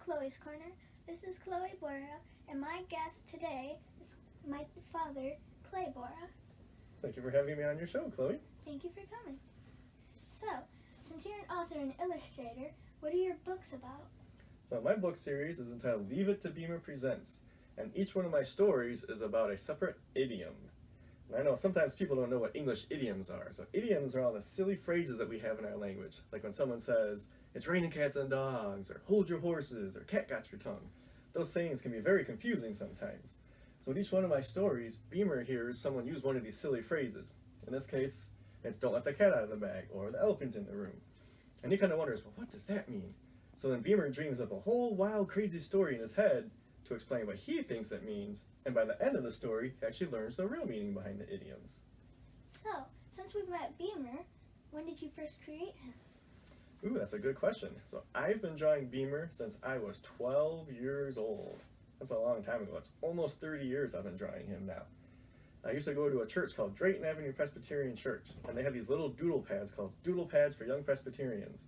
Chloe's Corner. This is Chloe Boura, and my guest today is my father, Clay Boura. Thank you for having me on your show, Chloe. Thank you for coming. So, since you're an author and illustrator, what are your books about? So my book series is entitled Leave It to Beamer Presents, and each one of my stories is about a separate idiom. And I know sometimes people don't know what English idioms are. So idioms are all the silly phrases that we have in our language. Like when someone says, "It's raining cats and dogs," or "Hold your horses," or "Cat got your tongue." Those sayings can be very confusing sometimes. So in each one of my stories, Beamer hears someone use one of these silly phrases. In this case, it's "Don't let the cat out of the bag," or "The elephant in the room." And he kind of wonders, well, what does that mean? So then Beamer dreams up a whole wild, crazy story in his head to explain what he thinks it means, and by the end of the story, he actually learns the real meaning behind the idioms. So, since we've met Beamer, when did you first create him? Ooh, that's a good question. So I've been drawing Beamer since I was 12 years old. That's a long time ago. That's almost 30 years I've been drawing him now. I used to go to a church called Drayton Avenue Presbyterian Church, and they had these little doodle pads called Doodle Pads for Young Presbyterians.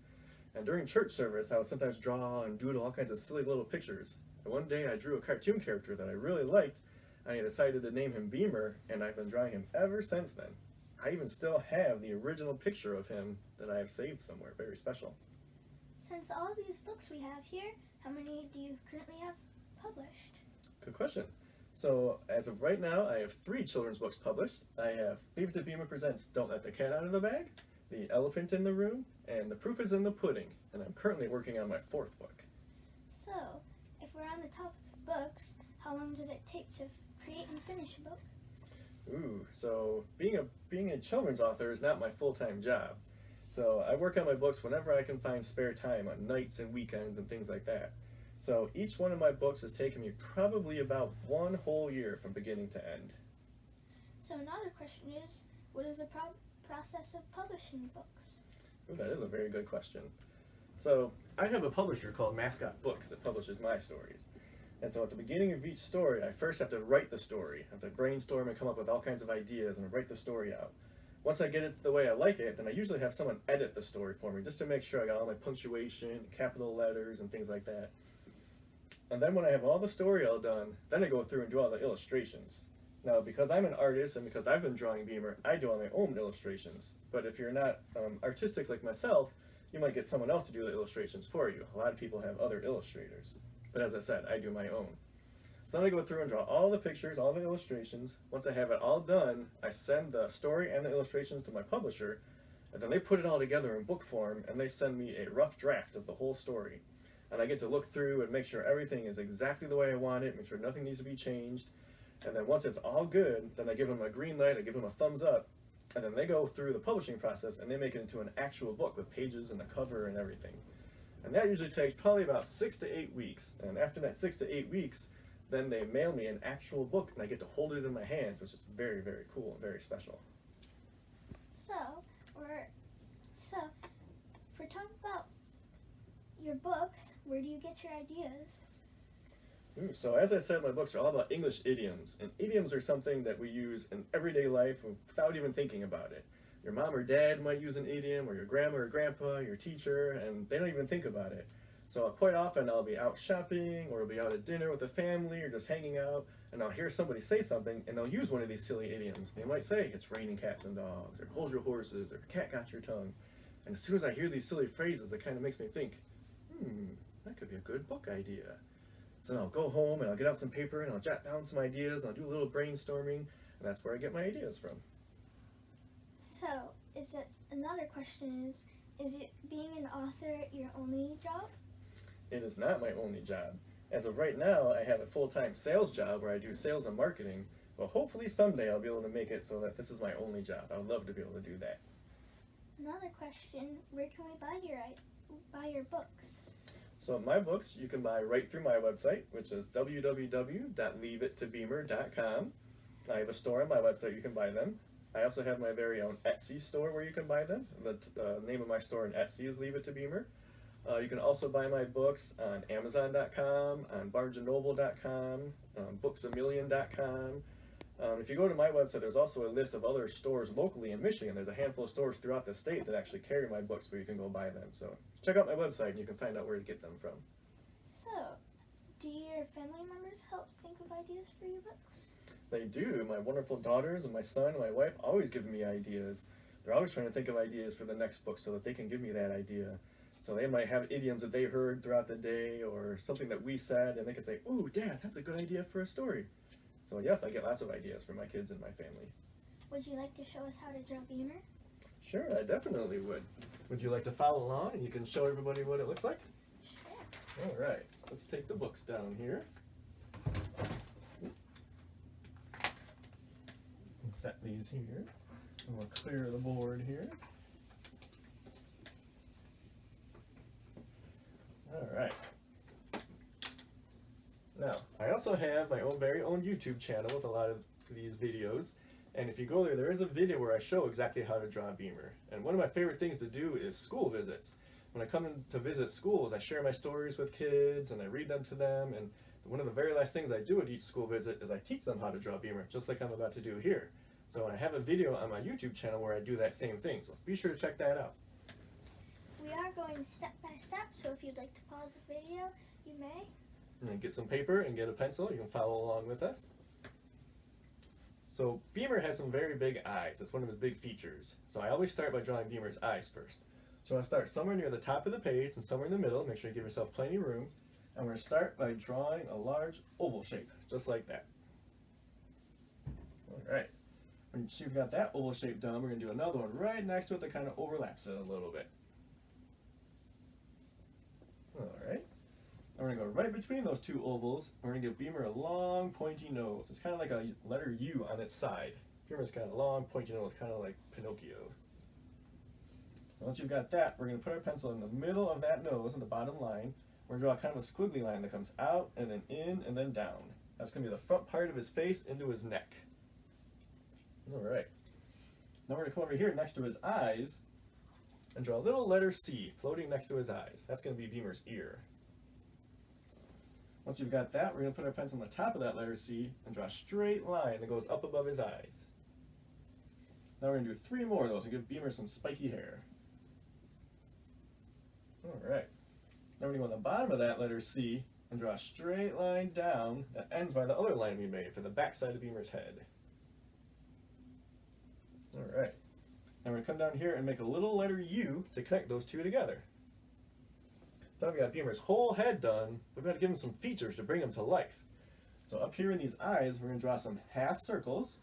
And during church service, I would sometimes draw and doodle all kinds of silly little pictures. And one day I drew a cartoon character that I really liked, and I decided to name him Beamer, and I've been drawing him ever since then. I even still have the original picture of him that I have saved somewhere, very special. Since all these books we have here, how many do you currently have published? Good question. So as of right now, I have 3 children's books published. I have Leave It to Beamer Presents Don't Let the Cat Out of the Bag, The Elephant in the Room, and The Proof is in the Pudding, and I'm currently working on my 4th book. So, if we're on the topic of books, how long does it take to create and finish a book? Ooh, so being a children's author is not my full-time job. So I work on my books whenever I can find spare time, on nights and weekends and things like that. So each one of my books has taken me probably about 1 whole year from beginning to end. So another question is, what is the process of publishing books? Ooh, that is a very good question. So I have a publisher called Mascot Books that publishes my stories. And so at the beginning of each story, I first have to write the story. I have to brainstorm and come up with all kinds of ideas and write the story out. Once I get it the way I like it, then I usually have someone edit the story for me just to make sure I got all my punctuation, capital letters, and things like that. And then when I have all the story all done, then I go through and do all the illustrations. Now, because I'm an artist and because I've been drawing Beamer, I do all my own illustrations. But if you're not artistic like myself, you might get someone else to do the illustrations for you. A lot of people have other illustrators. But as I said, I do my own. So then I go through and draw all the pictures, all the illustrations. Once I have it all done, I send the story and the illustrations to my publisher, and then they put it all together in book form, and they send me a rough draft of the whole story. And I get to look through and make sure everything is exactly the way I want it, make sure nothing needs to be changed. And then once it's all good, then I give them a green light, I give them a thumbs up, and then they go through the publishing process and they make it into an actual book with pages and a cover and everything. And that usually takes probably about 6 to 8 weeks. And after that 6 to 8 weeks, then they mail me an actual book and I get to hold it in my hands, which is very, very cool and very special. So, for talking about your books, where do you get your ideas? Ooh, so as I said, my books are all about English idioms. And idioms are something that we use in everyday life without even thinking about it. Your mom or dad might use an idiom, or your grandma or grandpa, your teacher, and they don't even think about it. So quite often I'll be out shopping, or I'll be out at dinner with the family, or just hanging out, and I'll hear somebody say something, and they'll use one of these silly idioms. They might say, "It's raining cats and dogs," or "Hold your horses," or "Cat got your tongue." And as soon as I hear these silly phrases, it kind of makes me think, that could be a good book idea. So then I'll go home, and I'll get out some paper, and I'll jot down some ideas, and I'll do a little brainstorming, and that's where I get my ideas from. So, another question is it being an author your only job? It is not my only job. As of right now, I have a full-time sales job where I do sales and marketing, but hopefully someday I'll be able to make it so that this is my only job. I would love to be able to do that. Another question, where can we buy your books? So my books you can buy right through my website, which is www.leaveittobeamer.com. I have a store on my website you can buy them. I also have my very own Etsy store where you can buy them. The name of my store on Etsy is Leave It to Beamer. You can also buy my books on Amazon.com, on BarnesandNoble.com, BooksAMillion.com. If you go to my website, there's also a list of other stores locally in Michigan. There's a handful of stores throughout the state that actually carry my books where you can go buy them. So check out my website and you can find out where to get them from. So, do your family members help think of ideas for your books? They do. My wonderful daughters and my son and my wife always give me ideas. They're always trying to think of ideas for the next book so that they can give me that idea. So they might have idioms that they heard throughout the day or something that we said, and they can say, "Ooh, Dad, that's a good idea for a story." So yes, I get lots of ideas for my kids and my family. Would you like to show us how to draw Beamer? Sure, I definitely would. Would you like to follow along and you can show everybody what it looks like? Sure. All right, so let's take the books down here. Set these here. And we'll clear the board here. All right. Now, I also have my very own YouTube channel with a lot of these videos. And if you go there is a video where I show exactly how to draw a Beamer. And one of my favorite things to do is school visits. When I come in to visit schools, I share my stories with kids and I read them to them. And one of the very last things I do at each school visit is I teach them how to draw Beamer, just like I'm about to do here. So I have a video on my YouTube channel where I do that same thing. So be sure to check that out. We are going step by step, so if you'd like to pause the video, you may. And then get some paper and get a pencil. You can follow along with us. So Beamer has some very big eyes. That's one of his big features. So I always start by drawing Beamer's eyes first. So I start somewhere near the top of the page and somewhere in the middle. Make sure you give yourself plenty of room. And we're going to start by drawing a large oval shape, just like that. All right. Once you've got that oval shape done, we're going to do another one right next to it that kind of overlaps it a little bit. All right. And we're going to go right between those two ovals. We're going to give Beamer a long, pointy nose. It's kind of like a letter U on its side. Beamer's got a long, pointy nose, kind of like Pinocchio. Once you've got that, we're going to put our pencil in the middle of that nose on the bottom line. We're going to draw kind of a squiggly line that comes out and then in and then down. That's going to be the front part of his face into his neck. All right. Now we're going to come over here next to his eyes and draw a little letter C floating next to his eyes. That's going to be Beamer's ear. Once you've got that, we're going to put our pencil on the top of that letter C and draw a straight line that goes up above his eyes. Now we're going to do 3 more of those and give Beamer some spiky hair. All right. Now we're going to go on the bottom of that letter C and draw a straight line down that ends by the other line we made for the back side of Beamer's head. All right. Now we're going to come down here and make a little letter U to connect those two together. So now we've got Beamer's whole head done. We've got to give him some features to bring him to life. So up here in these eyes, we're going to draw some half circles,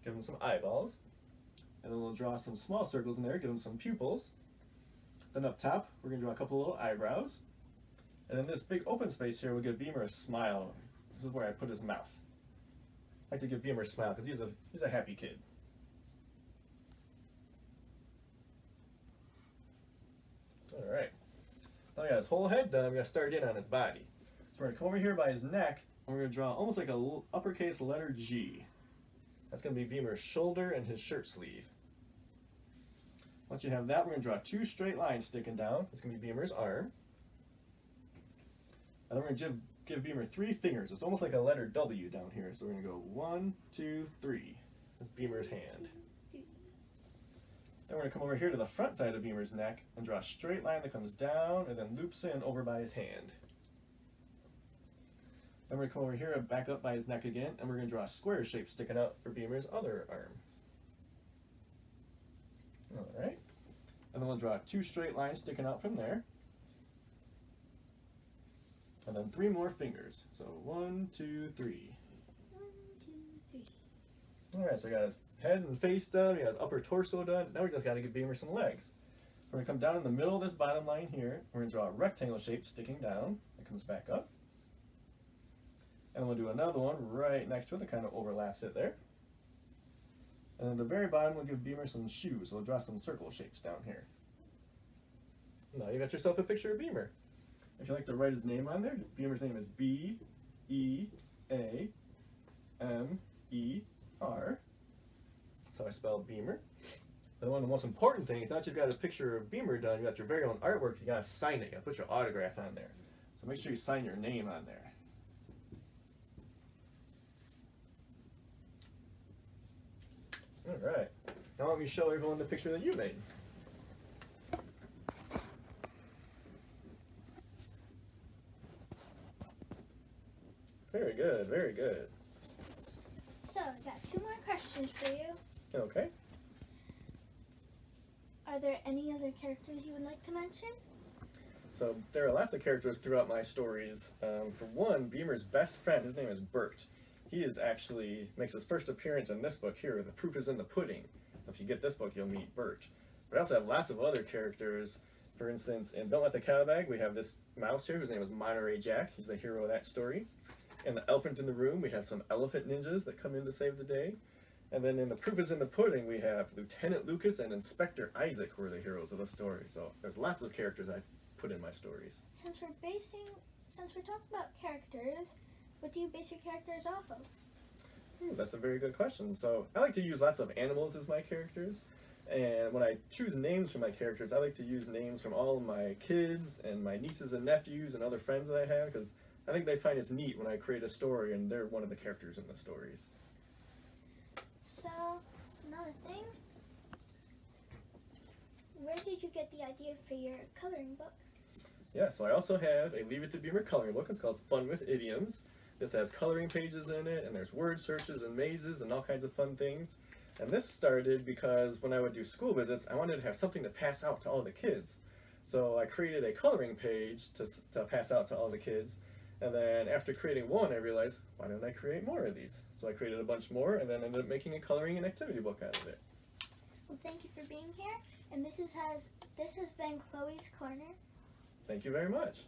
give him some eyeballs, and then we'll draw some small circles in there, give him some pupils. Then up top, we're going to draw a couple little eyebrows. And then this big open space here will give Beamer a smile. This is where I put his mouth. I like to give Beamer a smile because he's a happy kid. All right. Now we got his whole head done. We got to start in on his body. So we're going to come over here by his neck, and we're going to draw almost like a uppercase letter G. That's going to be Beamer's shoulder and his shirt sleeve. Once you have that, we're going to draw 2 straight lines sticking down. It's going to be Beamer's arm. And then we're going to give Beamer 3 fingers. It's almost like a letter W down here. So we're going to go 1, 2, 3. That's Beamer's hand. Then we're going to come over here to the front side of Beamer's neck and draw a straight line that comes down and then loops in over by his hand. Then we're going to come over here and back up by his neck again, and we're going to draw a square shape sticking out for Beamer's other arm. All right. And then we'll draw 2 straight lines sticking out from there. And then 3 more fingers. So 1, 2, 3. 1, 2, 3. All right, so we got his head and face done, we got his upper torso done. Now we just got to give Beamer some legs. We're going to come down in the middle of this bottom line here. We're going to draw a rectangle shape sticking down. It comes back up. And we'll do another one right next to it that kind of overlaps it there. And then the very bottom, we'll give Beamer some shoes. So we'll draw some circle shapes down here. Now you got yourself a picture of Beamer. If you'd like to write his name on there, Beamer's name is B-E-A-M-E-R. That's how I spell Beamer. And one of the most important things, now that you've got a picture of Beamer done, you got your very own artwork, you got to sign it. You got to put your autograph on there. So make sure you sign your name on there. All right. Now let me show everyone the picture that you made. Very good, very good. So, I got 2 more questions for you. Okay. Are there any other characters you would like to mention? So there are lots of characters throughout my stories. For one, Beamer's best friend, his name is Bert. He is actually makes his first appearance in this book here. The proof is in the pudding. So if you get this book, you'll meet Bert. But I also have lots of other characters. For instance, in Don't Let the Cat Out of the Bag, we have this mouse here whose name is Monterey Jack. He's the hero of that story. In The Elephant in the Room, we have some elephant ninjas that come in to save the day. And then in The Proof is in the Pudding, we have Lieutenant Lucas and Inspector Isaac, who are the heroes of the story. So there's lots of characters I put in my stories. Since we're talking about characters, what do you base your characters off of? That's a very good question. So I like to use lots of animals as my characters. And when I choose names for my characters, I like to use names from all of my kids and my nieces and nephews and other friends that I have, because I think they find it's neat when I create a story and they're one of the characters in the stories. So, another thing, where did you get the idea for your coloring book? Yeah, so I also have a Leave It to Beamer coloring book. It's called Fun with Idioms. This has coloring pages in it, and there's word searches and mazes and all kinds of fun things. And this started because when I would do school visits, I wanted to have something to pass out to all the kids. So I created a coloring page to pass out to all the kids. And then after creating one, I realized, why don't I create more of these? So I created a bunch more and then ended up making a coloring and activity book out of it. Well, thank you for being here. And this has been Chloe's Corner. Thank you very much.